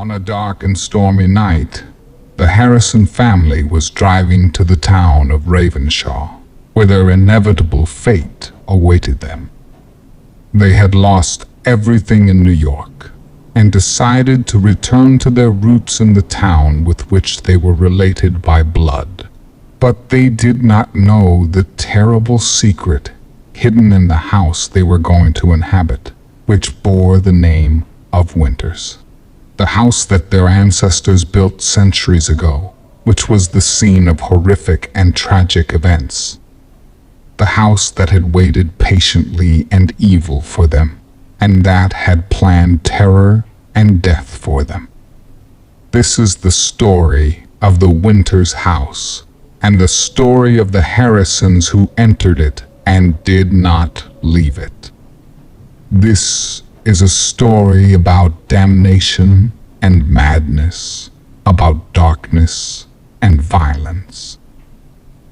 On a dark and stormy night, the Harrison family was driving to the town of Ravenshadow, where their inevitable fate awaited them. They had lost everything in New York and decided to return to their roots in the town with which they were related by blood. But they did not know the terrible secret hidden in the house they were going to inhabit, which bore the name of Winters. The house that their ancestors built centuries ago, which was the scene of horrific and tragic events. The house that had waited patiently and evil for them, and that had planned terror and death for them. This is the story of the Winters house, and the story of the Harrisons who entered it and did not leave it. This is a story about damnation and madness, about darkness and violence.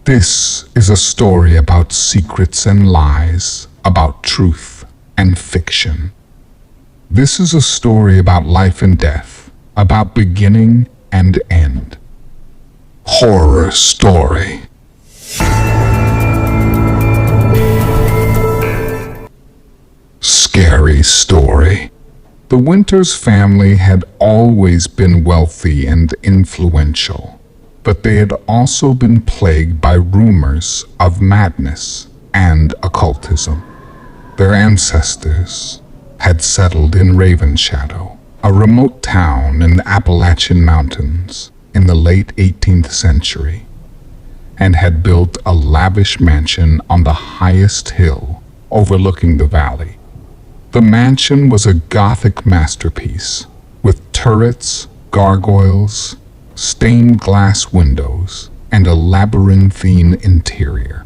This is a story about secrets and lies, about truth and fiction. This is a story about life and death, about beginning and end. Horror story. Scary story. The Winters family had always been wealthy and influential, but they had also been plagued by rumors of madness and occultism. Their ancestors had settled in Ravenshadow, a remote town in the Appalachian Mountains in the late 18th century, and had built a lavish mansion on the highest hill overlooking the valley. The mansion was a Gothic masterpiece, with turrets, gargoyles, stained glass windows, and a labyrinthine interior.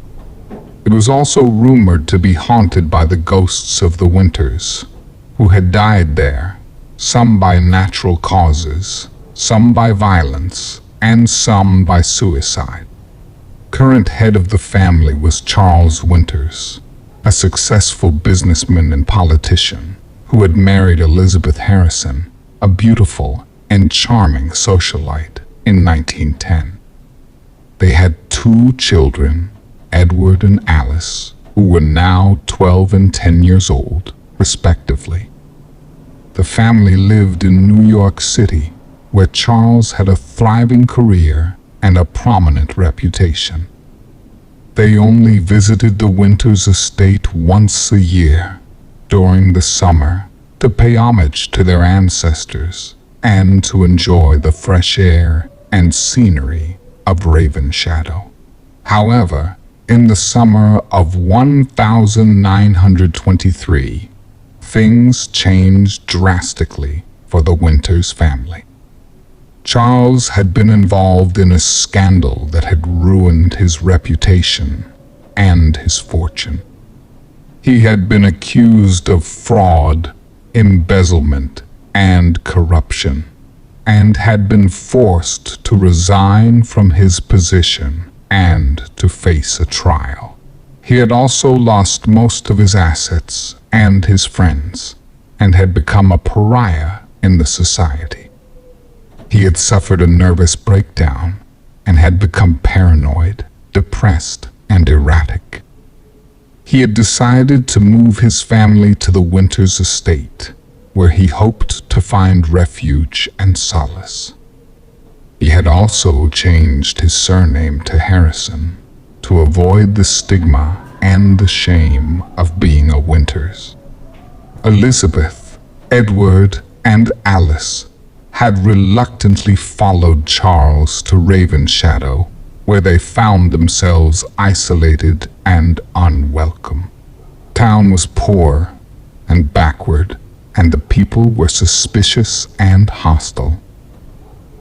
It was also rumored to be haunted by the ghosts of the Winters, who had died there, some by natural causes, some by violence, and some by suicide. Current head of the family was Charles Winters, a successful businessman and politician who had married Elizabeth Harrison, a beautiful and charming socialite, in 1910. They had 2 children, Edward and Alice, who were now 12 and 10 years old, respectively. The family lived in New York City, where Charles had a thriving career and a prominent reputation. They only visited the Winters estate once a year, during the summer, to pay homage to their ancestors and to enjoy the fresh air and scenery of Ravenshadow. However, in the summer of 1923, things changed drastically for the Winters family. Charles had been involved in a scandal that had ruined his reputation and his fortune. He had been accused of fraud, embezzlement, and corruption, and had been forced to resign from his position and to face a trial. He had also lost most of his assets and his friends, and had become a pariah in the society. He had suffered a nervous breakdown and had become paranoid, depressed, and erratic. He had decided to move his family to the Winters estate, where he hoped to find refuge and solace. He had also changed his surname to Harrison to avoid the stigma and the shame of being a Winters. Elizabeth, Edward, and Alice had reluctantly followed Charles to Ravenshadow, where they found themselves isolated and unwelcome. Town was poor and backward, and the people were suspicious and hostile.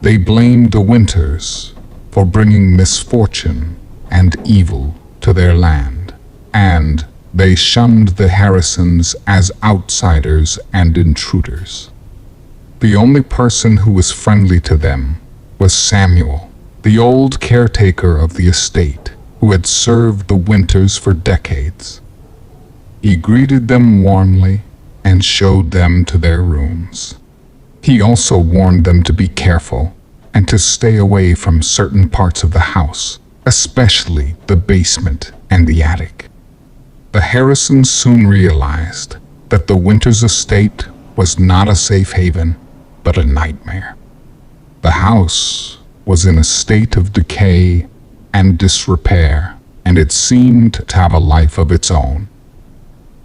They blamed the Winters for bringing misfortune and evil to their land, and they shunned the Harrisons as outsiders and intruders. The only person who was friendly to them was Samuel, the old caretaker of the estate, who had served the Winters for decades. He greeted them warmly and showed them to their rooms. He also warned them to be careful and to stay away from certain parts of the house, especially the basement and the attic. The Harrisons soon realized that the Winters estate was not a safe haven, but a nightmare. The house was in a state of decay and disrepair, and it seemed to have a life of its own.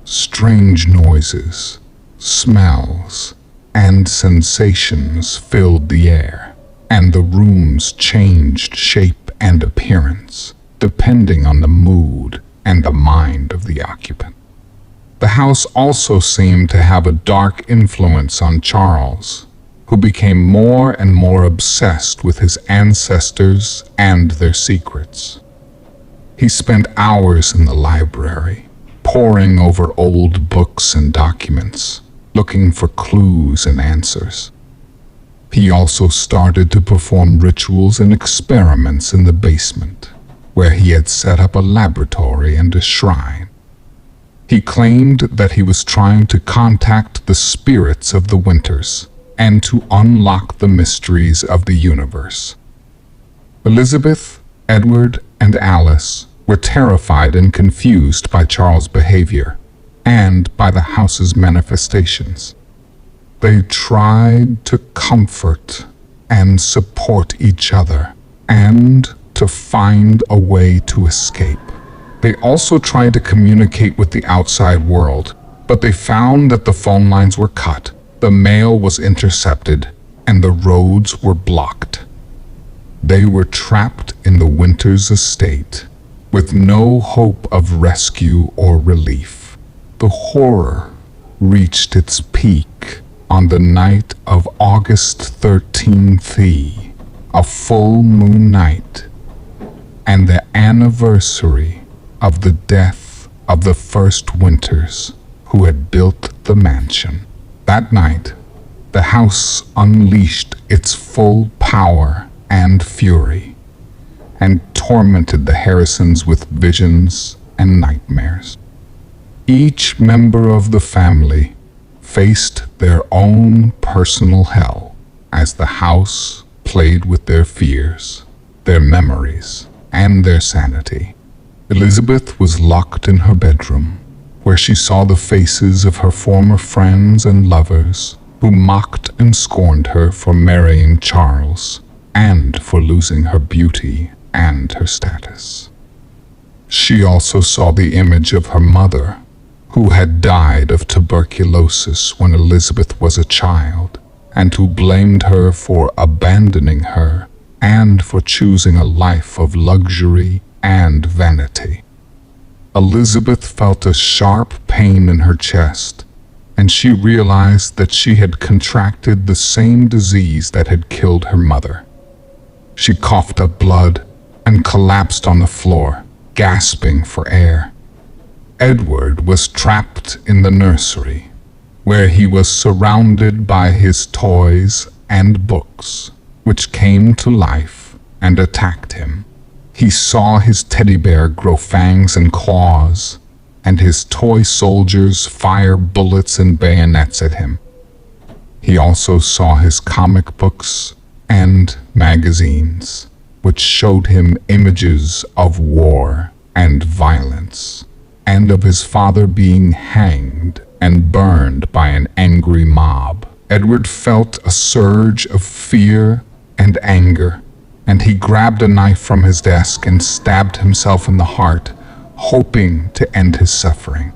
Strange noises, smells, and sensations filled the air, and the rooms changed shape and appearance, depending on the mood and the mind of the occupant. The house also seemed to have a dark influence on Charles, who became more and more obsessed with his ancestors and their secrets. He spent hours in the library, poring over old books and documents, looking for clues and answers. He also started to perform rituals and experiments in the basement, where he had set up a laboratory and a shrine. He claimed that he was trying to contact the spirits of the Winters and to unlock the mysteries of the universe. Elizabeth, Edward, and Alice were terrified and confused by Charles' behavior and by the house's manifestations. They tried to comfort and support each other and to find a way to escape. They also tried to communicate with the outside world, but they found that the phone lines were cut, the mail was intercepted, and the roads were blocked. They were trapped in the Winters estate, with no hope of rescue or relief. The horror reached its peak on the night of August 13th, a full moon night, and the anniversary of the death of the first Winters who had built the mansion. That night, the house unleashed its full power and fury, and tormented the Harrisons with visions and nightmares. Each member of the family faced their own personal hell as the house played with their fears, their memories, and their sanity. Elizabeth was locked in her bedroom, where she saw the faces of her former friends and lovers who mocked and scorned her for marrying Charles and for losing her beauty and her status. She also saw the image of her mother, who had died of tuberculosis when Elizabeth was a child, and who blamed her for abandoning her and for choosing a life of luxury and vanity. Elizabeth felt a sharp pain in her chest, and she realized that she had contracted the same disease that had killed her mother. She coughed up blood and collapsed on the floor, gasping for air. Edward was trapped in the nursery, where he was surrounded by his toys and books, which came to life and attacked him. He saw his teddy bear grow fangs and claws, and his toy soldiers fire bullets and bayonets at him. He also saw his comic books and magazines, which showed him images of war and violence, and of his father being hanged and burned by an angry mob. Edward felt a surge of fear and anger, and he grabbed a knife from his desk and stabbed himself in the heart, hoping to end his suffering.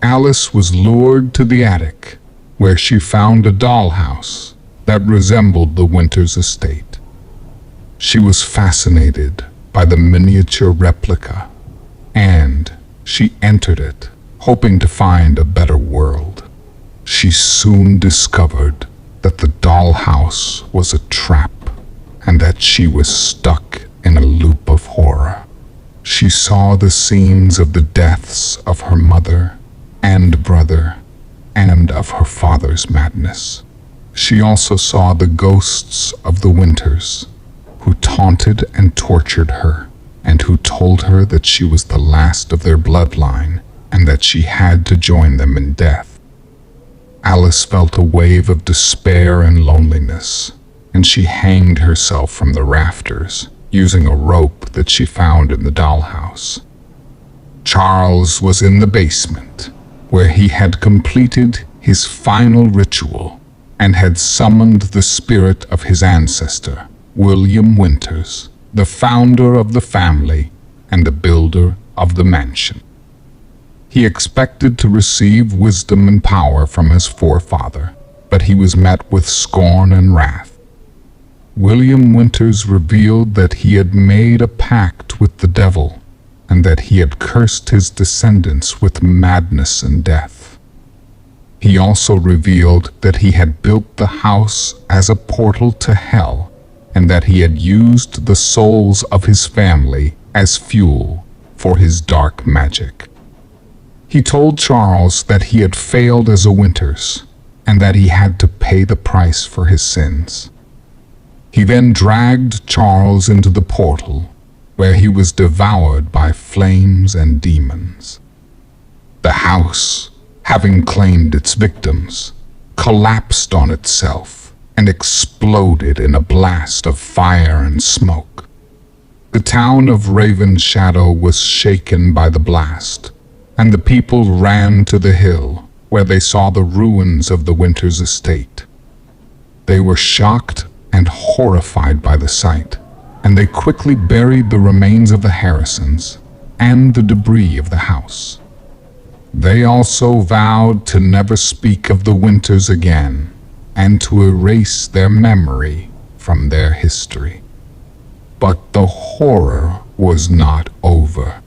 Alice was lured to the attic, where she found a dollhouse that resembled the Winters estate. She was fascinated by the miniature replica, and she entered it, hoping to find a better world. She soon discovered that the dollhouse was a trap, and that she was stuck in a loop of horror. She saw the scenes of the deaths of her mother and brother, and of her father's madness. She also saw the ghosts of the Winters, who taunted and tortured her, and who told her that she was the last of their bloodline, and that she had to join them in death. Alice felt a wave of despair and loneliness, and she hanged herself from the rafters, using a rope that she found in the dollhouse. Charles was in the basement, where he had completed his final ritual and had summoned the spirit of his ancestor, William Winters, the founder of the family and the builder of the mansion. He expected to receive wisdom and power from his forefather, but he was met with scorn and wrath. William Winters revealed that he had made a pact with the devil and that he had cursed his descendants with madness and death. He also revealed that he had built the house as a portal to hell and that he had used the souls of his family as fuel for his dark magic. He told Charles that he had failed as a Winters and that he had to pay the price for his sins. He then dragged Charles into the portal, where he was devoured by flames and demons. The house, having claimed its victims, collapsed on itself and exploded in a blast of fire and smoke. The town of Ravenshadow was shaken by the blast, and the people ran to the hill, where they saw the ruins of the Winters estate. They were shocked and horrified by the sight, and they quickly buried the remains of the Harrisons and the debris of the house. They also vowed to never speak of the Winters again and to erase their memory from their history. But the horror was not over.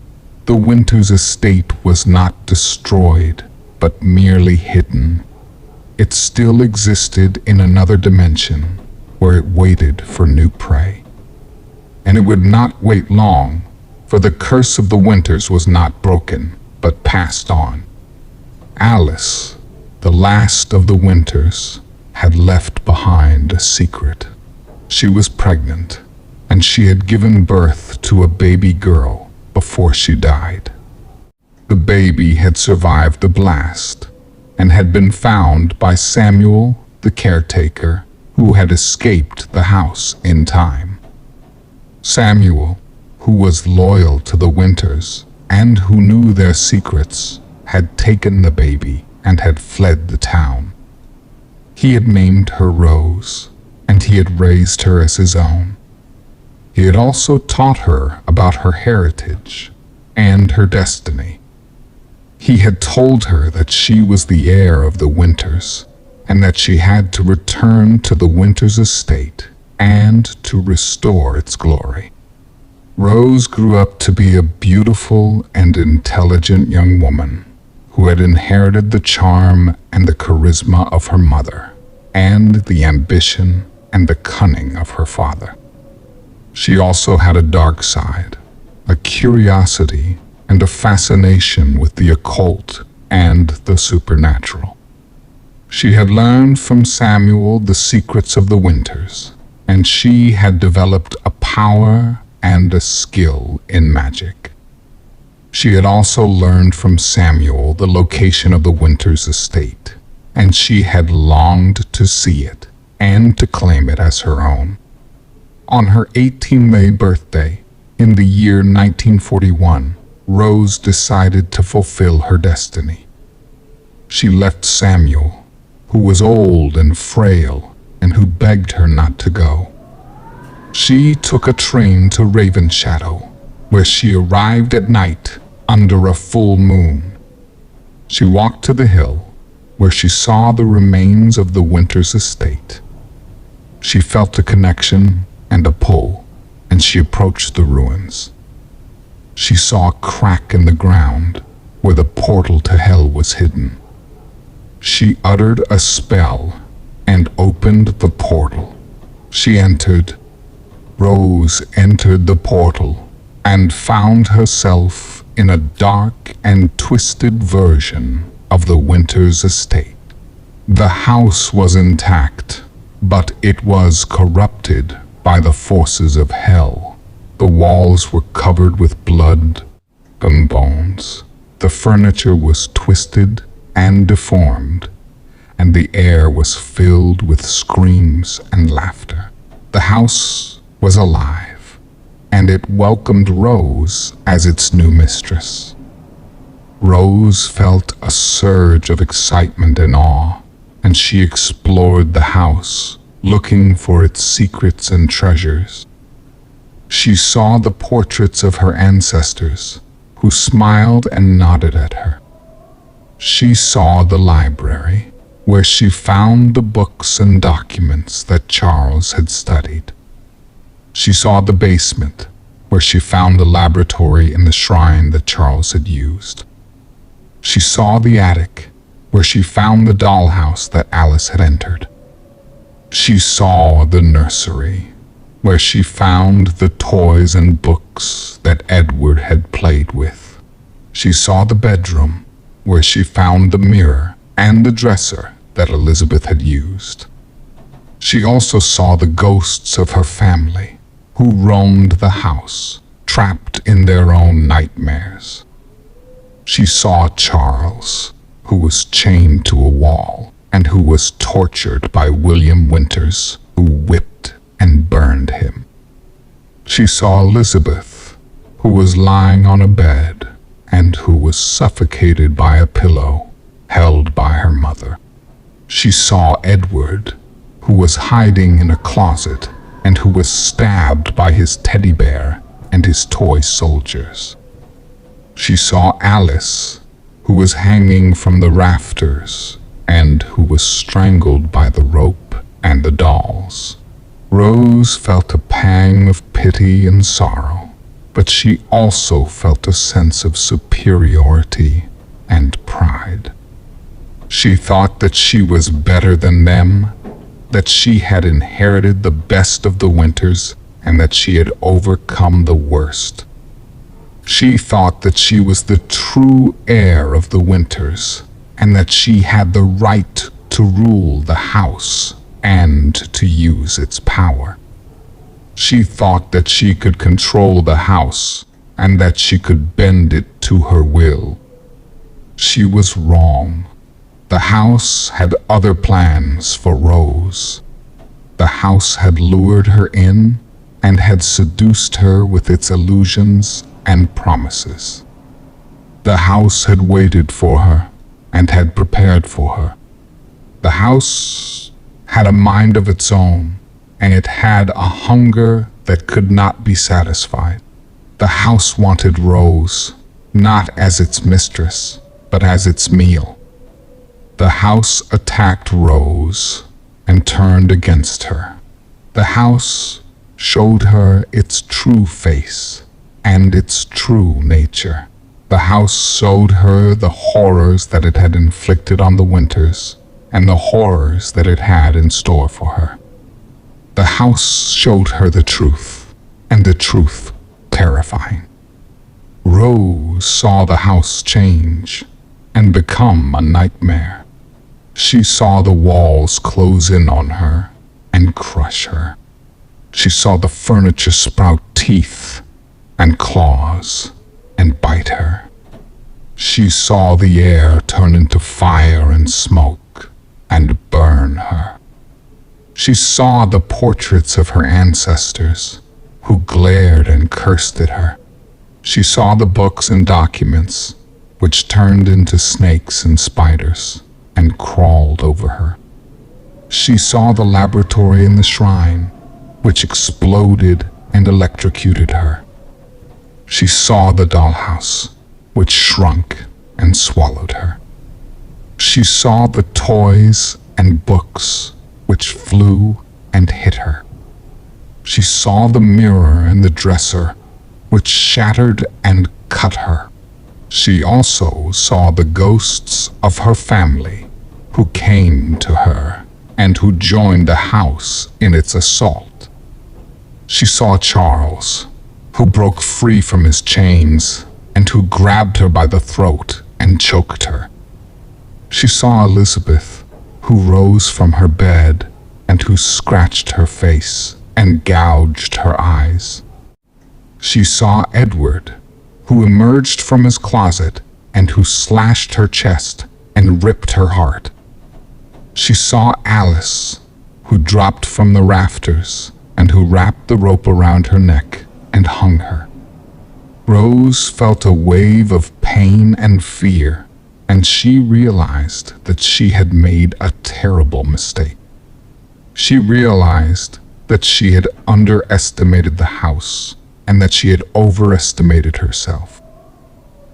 The Winters estate was not destroyed, but merely hidden. It still existed in another dimension, where it waited for new prey. And it would not wait long, for the curse of the Winters was not broken, but passed on. Alice, the last of the Winters, had left behind a secret. She was pregnant, and she had given birth to a baby girl before she died. The baby had survived the blast and had been found by Samuel, the caretaker, who had escaped the house in time. Samuel, who was loyal to the Winters and who knew their secrets, had taken the baby and had fled the town. He had named her Rose, and he had raised her as his own. He had also taught her about her heritage and her destiny. He had told her that she was the heir of the Winters, and that she had to return to the Winters estate and to restore its glory. Rose grew up to be a beautiful and intelligent young woman who had inherited the charm and the charisma of her mother, and the ambition and the cunning of her father. She also had a dark side, a curiosity and a fascination with the occult and the supernatural. She had learned from Samuel the secrets of the Winters, and she had developed a power and a skill in magic. She had also learned from Samuel the location of the Winters estate, and she had longed to see it and to claim it as her own. On her 18th May birthday, in the year 1941, Rose decided to fulfill her destiny. She left Samuel, who was old and frail and who begged her not to go. She took a train to Ravenshadow, where she arrived at night under a full moon. She walked to the hill, where she saw the remains of the Winters estate. She felt a connection and a pull, and she approached the ruins. She saw a crack in the ground where the portal to hell was hidden. She uttered a spell and opened the portal. She entered. Rose entered the portal and found herself in a dark and twisted version of the Winters estate. The house was intact, but it was corrupted by the forces of hell. The walls were covered with blood and bones. The furniture was twisted and deformed, and the air was filled with screams and laughter. The house was alive, and it welcomed Rose as its new mistress. Rose felt a surge of excitement and awe, and she explored the house, looking for its secrets and treasures. She saw the portraits of her ancestors, who smiled and nodded at her. She saw the library, where she found the books and documents that Charles had studied. She saw the basement, where she found the laboratory and the shrine that Charles had used. She saw the attic, where she found the dollhouse that Alice had entered. She saw the nursery, where she found the toys and books that Edward had played with. She saw the bedroom, where she found the mirror and the dresser that Elizabeth had used. She also saw the ghosts of her family, who roamed the house, trapped in their own nightmares. She saw Charles, who was chained to a wall and who was tortured by William Winters, who whipped and burned him. She saw Elizabeth, who was lying on a bed and who was suffocated by a pillow held by her mother. She saw Edward, who was hiding in a closet and who was stabbed by his teddy bear and his toy soldiers. She saw Alice, who was hanging from the rafters and who was strangled by the rope and the dolls. Rose felt a pang of pity and sorrow, but she also felt a sense of superiority and pride. She thought that she was better than them, that she had inherited the best of the Winters, and that she had overcome the worst. She thought that she was the true heir of the Winters, and that she had the right to rule the house and to use its power. She thought that she could control the house and that she could bend it to her will. She was wrong. The house had other plans for Rose. The house had lured her in and had seduced her with its illusions and promises. The house had waited for her and had prepared for her. The house had a mind of its own, and it had a hunger that could not be satisfied. The house wanted Rose, not as its mistress, but as its meal. The house attacked Rose and turned against her. The house showed her its true face and its true nature. The house showed her the horrors that it had inflicted on the Winters and the horrors that it had in store for her. The house showed her the truth, and the truth terrifying. Rose saw the house change and become a nightmare. She saw the walls close in on her and crush her. She saw the furniture sprout teeth and claws and bite her. She saw the air turn into fire and smoke and burn her. She saw the portraits of her ancestors, who glared and cursed at her. She saw the books and documents, which turned into snakes and spiders and crawled over her. She saw the laboratory and the shrine, which exploded and electrocuted her. She saw the dollhouse, which shrunk and swallowed her. She saw the toys and books, which flew and hit her. She saw the mirror and the dresser, which shattered and cut her. She also saw the ghosts of her family, who came to her and who joined the house in its assault. She saw Charles, who broke free from his chains and who grabbed her by the throat and choked her. She saw Elizabeth, who rose from her bed and who scratched her face and gouged her eyes. She saw Edward, who emerged from his closet and who slashed her chest and ripped her heart. She saw Alice, who dropped from the rafters and who wrapped the rope around her neck and hung her. Rose felt a wave of pain and fear, and she realized that she had made a terrible mistake. She realized that she had underestimated the house and that she had overestimated herself.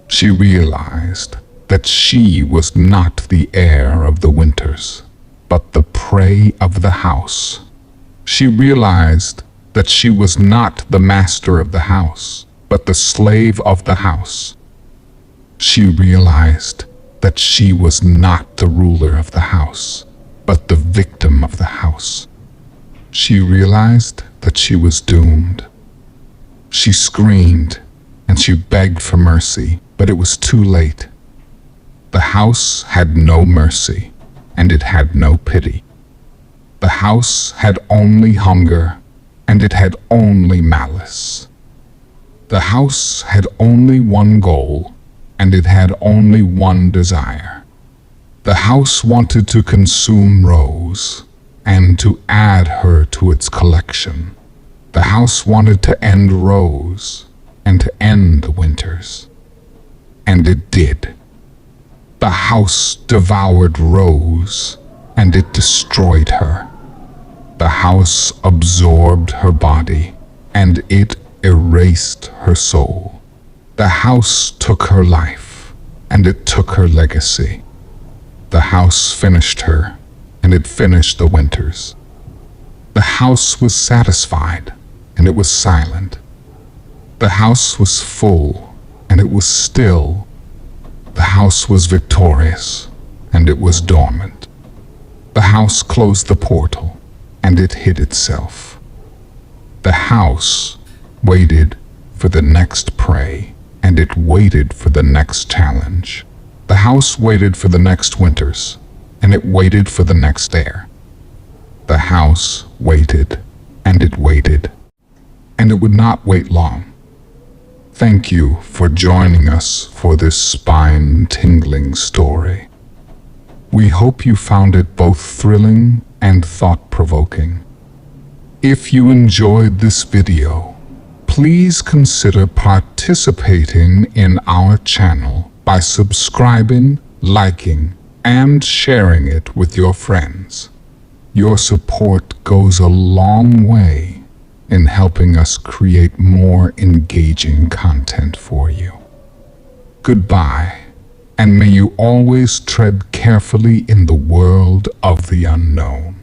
She realized that she was not the heir of the Winters, but the prey of the house. She realized that she was not the master of the house, but the slave of the house. She realized that she was not the ruler of the house, but the victim of the house. She realized that she was doomed. She screamed and she begged for mercy, but it was too late. The house had no mercy, and it had no pity. The house had only hunger, and it had only malice. The house had only one goal, and it had only one desire. The house wanted to consume Rose, and to add her to its collection. The house wanted to end Rose, and to end the Winters. And it did. The house devoured Rose, and it destroyed her. The house absorbed her body, and it erased her soul. The house took her life, and it took her legacy. The house finished her, and it finished the Winters. The house was satisfied, and it was silent. The house was full, and it was still. The house was victorious, and it was dormant. The house closed the portal, and it hid itself. The house waited for the next prey, and it waited for the next challenge. The house waited for the next Winters, and it waited for the next heir. The house waited, and it waited, and it would not wait long. Thank you for joining us for this spine-tingling story. We hope you found it both thrilling and thought-provoking. If you enjoyed this video, please consider participating in our channel by subscribing, liking, and sharing it with your friends. Your support goes a long way in helping us create more engaging content for you. Goodbye, and may you always tread carefully in the world of the unknown.